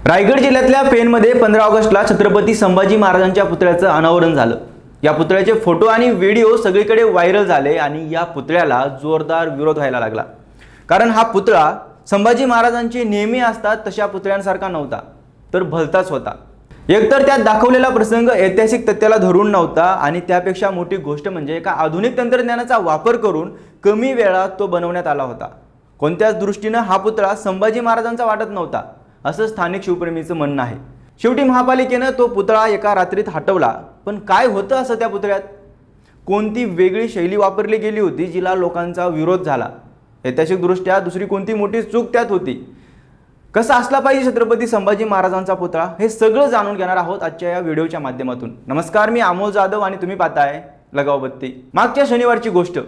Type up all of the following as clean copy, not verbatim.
रायगड जिल्ह्यातल्या पेणमध्ये 15 ऑगस्टला छत्रपती संभाजी महाराजांच्या पुतळ्याचं अनावरण झालं। या पुतळ्याचे फोटो आणि व्हिडिओ सगळीकडे व्हायरल झाले आणि या पुतळ्याला जोरदार विरोध व्हायला लागला। कारण हा पुतळा संभाजी महाराजांचे नेहमी असतात तशा पुतळ्यांसारखा नव्हता, तर भलताच होता। एकतर त्यात दाखवलेला प्रसंग ऐतिहासिक तथ्याला धरून नव्हता आणि त्यापेक्षा मोठी गोष्ट म्हणजे एका आधुनिक तंत्रज्ञानाचा वापर करून कमी वेळात तो बनवण्यात आला होता। कोणत्याच दृष्टीने हा पुतळा संभाजी महाराजांचा वाटत नव्हता, असं स्थानिक शिवप्रेमीचं म्हणणं आहे। शेवटी महापालिकेने तो पुतळा एका रात्रीत हटवला, पण काय होतं असं त्या पुतळ्यात? कोणती वेगळी शैली वापरली गेली होती जिला लोकांचा विरोध झाला? ऐतिहासिकदृष्ट्या दुसरी कोणती मोठी चूक त्यात होती? कसा असला पाहिजे छत्रपती संभाजी महाराजांचा पुतळा, हे सगळं जाणून घेणार आहोत आजच्या या व्हिडिओच्या माध्यमातून। नमस्कार, मी अमोल जाधव आणि तुम्ही पाहताय लगाव बत्ती। मागच्या शनिवारची गोष्ट,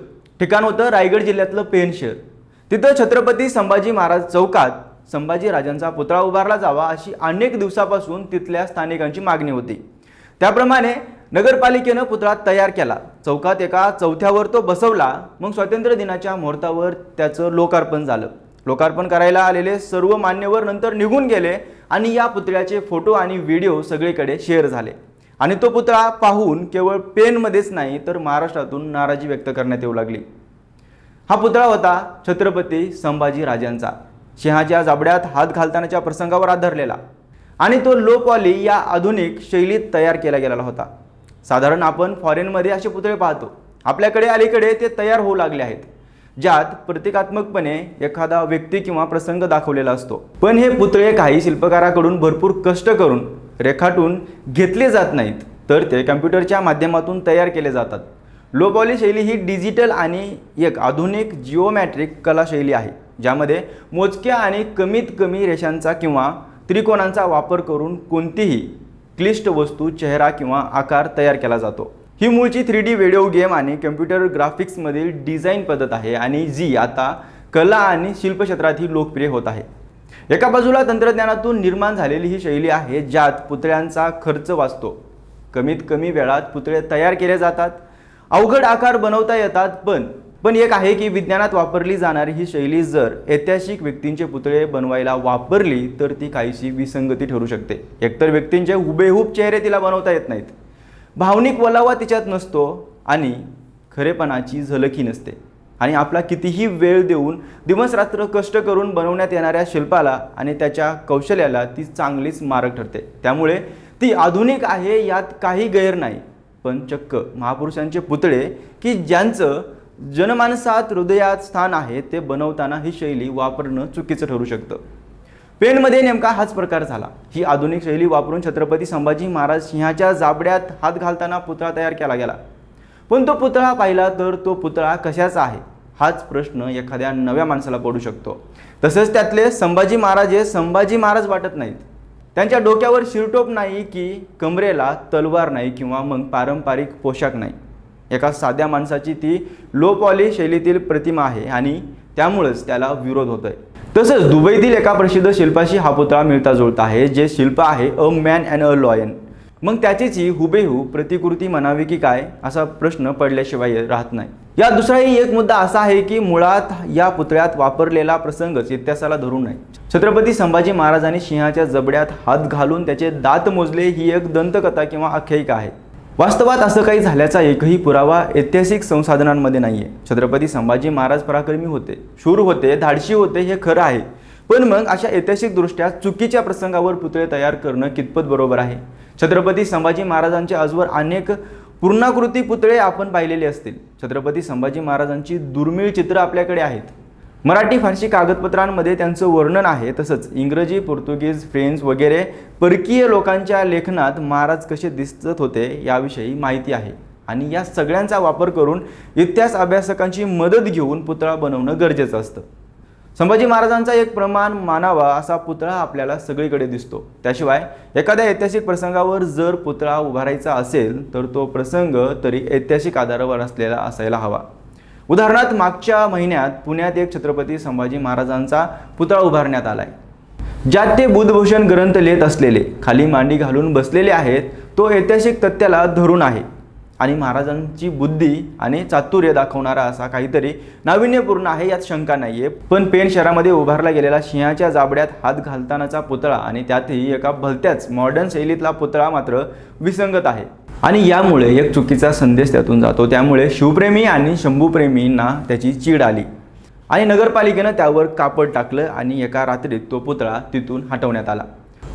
ठिकाण होतं रायगड जिल्ह्यातलं पेण शहर। तिथं छत्रपती संभाजी महाराज चौकात संभाजी राजांचा पुतळा उभारला जावा अशी अनेक दिवसापासून तिथल्या स्थानिकांची मागणी होती। त्याप्रमाणे नगरपालिकेने पुतळा तयार केला, चौकात एका चौथ्यावर तो बसवला। मग स्वातंत्र्य दिनाच्या मुहूर्तावर त्याचं लोकार्पण झालं। लोकार्पण करायला आलेले सर्व मान्यवर नंतर निघून गेले आणि या पुतळ्याचे फोटो आणि व्हिडिओ सगळीकडे शेअर झाले आणि तो पुतळा पाहून केवळ पेणमध्येच नाही तर महाराष्ट्रातून नाराजी व्यक्त करण्यात येऊ लागली। हा पुतळा होता छत्रपती संभाजी राजांचा, सिंहाच्या जबड्यात हात घालतानाच्या प्रसंगावर आधारलेला आणि तो लो पॉली या आधुनिक शैलीत तयार केला गेलेला होता। साधारण आपण फॉरेनमध्ये असे पुतळे पाहतो, आपल्याकडे अलीकडे ते तयार होऊ लागले आहेत, ज्यात प्रतिकात्मकपणे एखादा व्यक्ती किंवा प्रसंग दाखवलेला असतो। पण हे पुतळे काही शिल्पकाराकडून भरपूर कष्ट करून रेखाटून घेतले जात नाहीत, तर ते कम्प्युटरच्या माध्यमातून तयार केले जातात। लो पॉली शैली ही डिजिटल आणि एक आधुनिक जिओमॅट्रिक कला शैली आहे, ज्यामध्ये मोजक्या आणि कमीत कमी रेषांचा किंवा त्रिकोणांचा वापर करून कोणतीही क्लिष्ट वस्तू, चेहरा किंवा आकार तयार केला जातो। ही मूळची 3D व्हिडिओ गेम आणि कम्प्युटर ग्राफिक्समधील डिझाईन पद्धत आहे आणि जी आता कला आणि शिल्प क्षेत्रातही लोकप्रिय होत आहे। एका बाजूला तंत्रज्ञानातून निर्माण झालेली ही शैली आहे, ज्यात पुतळ्यांचा खर्च वाचतो, कमीत कमी वेळात पुतळे तयार केले जातात, अवघड आकार बनवता येतात। पण एक आहे की विज्ञानात वापरली जाणारी ही शैली जर ऐतिहासिक व्यक्तींचे पुतळे बनवायला वापरली तर ती काहीशी विसंगती ठरू शकते। एकतर व्यक्तींचे हुबेहूब चेहरे तिला बनवता येत नाहीत, भावनिक वलावा तिच्यात नसतो आणि खरेपणाची झलकही नसते, आणि आपला कितीही वेळ देऊन दिवसरात्र कष्ट करून बनवण्यात येणाऱ्या शिल्पाला आणि त्याच्या कौशल्याला ती चांगलीच मारक ठरते। त्यामुळे ती आधुनिक आहे यात काही गैर नाही, पण चक्क महापुरुषांचे पुतळे की ज्यांचं जनमानसात हृदयात स्थान आहे ते बनवताना ही शैली वापरणं चुकीचं ठरू शकतं। पेणमध्ये नेमका हाच प्रकार झाला। ही आधुनिक शैली वापरून छत्रपती संभाजी महाराज सिंहाच्या जाबड्यात हात घालताना पुतळा तयार केला गेला। पण तो पुतळा पाहिला तर तो पुतळा कशाचा आहे हाच प्रश्न एखाद्या नव्या माणसाला पडू शकतो। तसंच त्यातले संभाजी महाराज हे संभाजी महाराज वाटत नाहीत। त्यांच्या डोक्यावर शिरटोप नाही की कमरेला तलवार नाही किंवा मग पारंपरिक पोशाख नाही। एका साध्या माणसाची ती लो पॉली शैलीतील प्रतिमा आहे आणि त्यामुळेच त्याला विरोध होतोय। तसंच दुबईतील एका प्रसिद्ध शिल्पाशी हा पुतळा मिळता जुळता आहे, जे शिल्प आहे a man and a lion. मग त्याचीच हुबेहूब प्रतिकृती म्हणावी की काय असा प्रश्न पडल्याशिवाय राहत नाही। या दुसराही एक मुद्दा असा आहे की मुळात या पुतळ्यात वापरलेला प्रसंगच इतिहासाला धरून नाही। छत्रपती संभाजी महाराजांनी सिंहाच्या जबड्यात हात घालून त्याचे दात मोजले ही एक दंतकथा किंवा आख्यायिका आहे। वास्तवात असं काही झाल्याचा एकही पुरावा ऐतिहासिक संसाधनांमध्ये नाहीये। छत्रपती संभाजी महाराज पराक्रमी होते, शूर होते, धाडशी होते, हे खरं आहे। पण मग अशा ऐतिहासिकदृष्ट्या चुकीच्या प्रसंगावर पुतळे तयार करणं कितपत बरोबर आहे? छत्रपती संभाजी महाराजांचे आजवर अनेक पूर्णाकृती पुतळे आपण पाहिलेले असतील। छत्रपती संभाजी महाराजांची दुर्मिळ चित्र आपल्याकडे आहेत। मराठी फारसी कागदपत्रांमध्ये त्यांचं वर्णन आहे, तसंच इंग्रजी, पोर्तुगीज, फ्रेंच वगैरे परकीय लोकांच्या लेखनात महाराज कसे दिसत होते याविषयी माहिती आहे। आणि या सगळ्यांचा वापर करून इतिहास अभ्यासकांची मदत घेऊन पुतळा बनवणं गरजेचं असतं। संभाजी महाराजांचा एक प्रमाण मानावा असा पुतळा आपल्याला सगळीकडे दिसतो। त्याशिवाय एखाद्या ऐतिहासिक प्रसंगावर जर पुतळा उभारायचा असेल तर तो प्रसंग तरी ऐतिहासिक आधारावर असलेला असायला हवा। उदाहरणार्थ मागच्या महिन्यात पुण्यात एक छत्रपती संभाजी महाराजांचा पुतळा उभारण्यात आलाय, ज्यात ते बुधभूषण ग्रंथ लिहित असलेले खाली मांडी घालून बसलेले आहेत। तो ऐतिहासिक तथ्याला धरून आहे आणि महाराजांची बुद्धी आणि चातुर्य दाखवणारा असा काहीतरी नाविन्यपूर्ण आहे, यात शंका नाहीये. पण पेण शहरामध्ये उभारला गेलेला सिंहाच्या जाबड्यात हात घालतानाचा पुतळा आणि त्यातही एका भलत्याच मॉडर्न शैलीतला पुतळा मात्र विसंगत आहे आणि यामुळे एक चुकीचा संदेश त्यातून जातो. त्यामुळे शिवप्रेमी आणि शंभूप्रेमींना त्याची चीड आली आणि नगरपालिकेनं त्यावर कापड टाकलं आणि एका रात्रीत तो पुतळा तिथून हटवण्यात आला.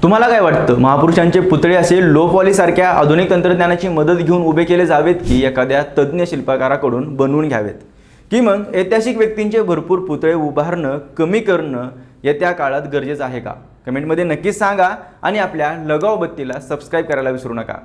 तुम्हाला काय वाटतं, महापुरुषांचे पुतळे असे लो पॉलीसारख्या आधुनिक तंत्रज्ञानाची मदत घेऊन उभे केले जावेत की एखाद्या तज्ज्ञ शिल्पकाराकडून बनवून घ्यावेत, की मग ऐतिहासिक व्यक्तींचे भरपूर पुतळे उभारणं कमी करणं येत्या काळात गरजेचं आहे का? कमेंटमध्ये नक्कीच सांगा आणि आपल्या लगाव बत्तीला सबस्क्राईब करायला विसरू नका.